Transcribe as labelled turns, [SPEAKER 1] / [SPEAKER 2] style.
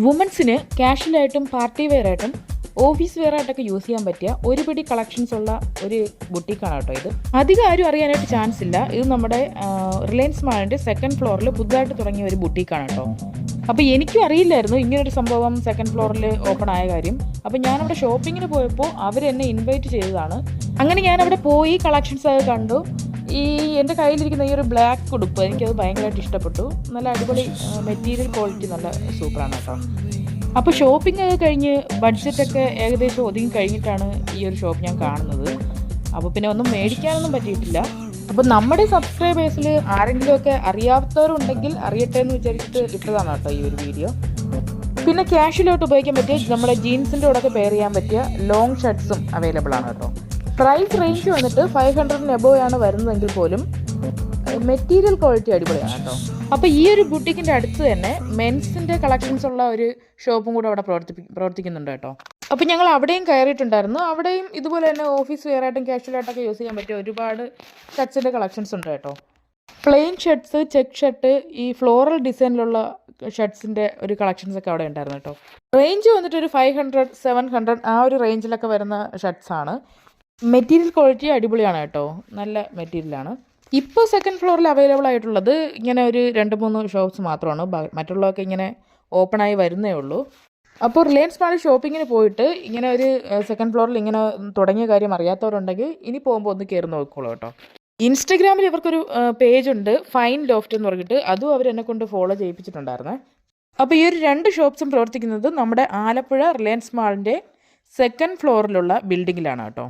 [SPEAKER 1] വുമൻസിന് കാഷ്വലായിട്ടും party വെയറായിട്ടും office വെയറായിട്ടൊക്കെ use ചെയ്യാൻ പറ്റിയ ഒരുപിടി കളക്ഷൻസ് ഉള്ള ഒരു ബുട്ടീക്കാണ് കേട്ടോ ഇത്. അധികം ആരും അറിയാനായിട്ട് ചാൻസ് ഇല്ല. ഇത് നമ്മുടെ റിലയൻസ് മാളിൻ്റെ സെക്കൻഡ് ഫ്ലോറിൽ പുതുതായിട്ട് തുടങ്ങിയ ഒരു ബുട്ടീക്കാണ് കേട്ടോ. അപ്പോൾ എനിക്കും അറിയില്ലായിരുന്നു ഇങ്ങനൊരു സംഭവം സെക്കൻഡ് ഫ്ലോറിൽ ഓപ്പൺ ആയ കാര്യം. അപ്പോൾ ഞാനവിടെ ഷോപ്പിങ്ങിന് പോയപ്പോൾ അവരെന്നെ ഇൻവൈറ്റ് ചെയ്തതാണ്. അങ്ങനെ ഞാനവിടെ പോയി കളക്ഷൻസ് ഒക്കെ കണ്ടു. എൻ്റെ കയ്യിലിരിക്കുന്ന ഈ ഒരു ബ്ലാക്ക് ഉടുപ്പ് എനിക്കത് ഭയങ്കരമായിട്ട് ഇഷ്ടപ്പെട്ടു. നല്ല അടിപൊളി മെറ്റീരിയൽ ക്വാളിറ്റി നല്ല സൂപ്പറാണ് കേട്ടോ. അപ്പോൾ ഷോപ്പിംഗ് ഒക്കെ കഴിഞ്ഞ് ബഡ്ജറ്റൊക്കെ ഏകദേശം ഒതുങ്ങി കഴിഞ്ഞിട്ടാണ് ഈ ഒരു ഷോപ്പ് ഞാൻ കാണുന്നത്. അപ്പോൾ പിന്നെ ഒന്നും മേടിക്കാനൊന്നും പറ്റിയിട്ടില്ല. അപ്പോൾ നമ്മുടെ സബ്സ്ക്രൈബേഴ്സിൽ ആരെങ്കിലുമൊക്കെ അറിയാത്തവരുണ്ടെങ്കിൽ അറിയട്ടെ എന്ന് വിചാരിച്ചിട്ട് ഇട്ടതാണ് കേട്ടോ ഈ ഒരു വീഡിയോ. പിന്നെ ക്യാഷ്വലായിട്ട് ഉപയോഗിക്കാൻ പറ്റിയ നമ്മുടെ ജീൻസിൻ്റെ കൂടെ പെയർ ചെയ്യാൻ പറ്റിയ ലോങ് ഷർട്ട്സും അവൈലബിൾ ആണ് കേട്ടോ. പ്രൈസ് റേഞ്ച് വന്നിട്ട് 500 എബോവ് ആണ് വരുന്നതെങ്കിൽ പോലും മെറ്റീരിയൽ ക്വാളിറ്റി അടിപൊളിയാണ് കേട്ടോ. അപ്പോൾ ഈ ഒരു ബുട്ടീക്കിൻ്റെ അടുത്ത് തന്നെ മെൻസിൻ്റെ കളക്ഷൻസ് ഉള്ള ഒരു ഷോപ്പും കൂടെ അവിടെ പ്രവർത്തിക്കുന്നുണ്ട് കേട്ടോ. അപ്പോൾ ഞങ്ങൾ അവിടെയും കയറിയിട്ടുണ്ടായിരുന്നു. അവിടെയും ഇതുപോലെ തന്നെ ഓഫീസ് വെയറായിട്ടും കാഷ്വലായിട്ടൊക്കെ യൂസ് ചെയ്യാൻ പറ്റിയ ഒരുപാട് ഷർട്ട്സിൻ്റെ കളക്ഷൻസ് ഉണ്ട് കേട്ടോ. പ്ലെയിൻ ഷർട്ട്സ്, ചെക്ക് ഷർട്ട്, ഈ ഫ്ലോറൽ ഡിസൈനിലുള്ള ഷർട്ട്സിൻ്റെ ഒരു കളക്ഷൻസ് ഒക്കെ അവിടെ ഉണ്ടായിരുന്നു കേട്ടോ. റേഞ്ച് വന്നിട്ട് ഒരു 500, 700 ആ ഒരു റേഞ്ചിലൊക്കെ വരുന്ന ഷർട്ട്സാണ്. മെറ്റീരിയൽ ക്വാളിറ്റി അടിപൊളിയാണ് കേട്ടോ. നല്ല മെറ്റീരിയലാണ്. ഇപ്പോൾ സെക്കൻഡ് ഫ്ലോറിൽ അവൈലബിൾ ആയിട്ടുള്ളത് ഇങ്ങനെ ഒരു 2-3 ഷോപ്സ് മാത്രമാണ്. മറ്റുള്ളതൊക്കെ ഇങ്ങനെ ഓപ്പണായി വരുന്നേ ഉള്ളൂ. അപ്പോൾ റിലയൻസ് മാളിൽ ഷോപ്പിങ്ങിന് പോയിട്ട് ഇങ്ങനെ ഒരു സെക്കൻഡ് ഫ്ലോറിൽ ഇങ്ങനെ തുടങ്ങിയ കാര്യം അറിയാത്തവരുണ്ടെങ്കിൽ ഇനി പോകുമ്പോൾ ഒന്ന് കയറി നോക്കിക്കോളൂ കേട്ടോ. ഇൻസ്റ്റഗ്രാമിൽ ഇവർക്കൊരു പേജുണ്ട്, ഫൈൻ ലോഫ്റ്റ് എന്ന് പറഞ്ഞിട്ട്. അതും അവരെന്നെ കൊണ്ട് ഫോളോ ചെയ്യിപ്പിച്ചിട്ടുണ്ടായിരുന്നേ. അപ്പോൾ ഈ ഒരു 2 ഷോപ്സും പ്രവർത്തിക്കുന്നത് നമ്മുടെ ആലപ്പുഴ റിലയൻസ് മാളിൻ്റെ സെക്കൻഡ് ഫ്ലോറിലുള്ള ബിൽഡിങ്ങിലാണ് കേട്ടോ.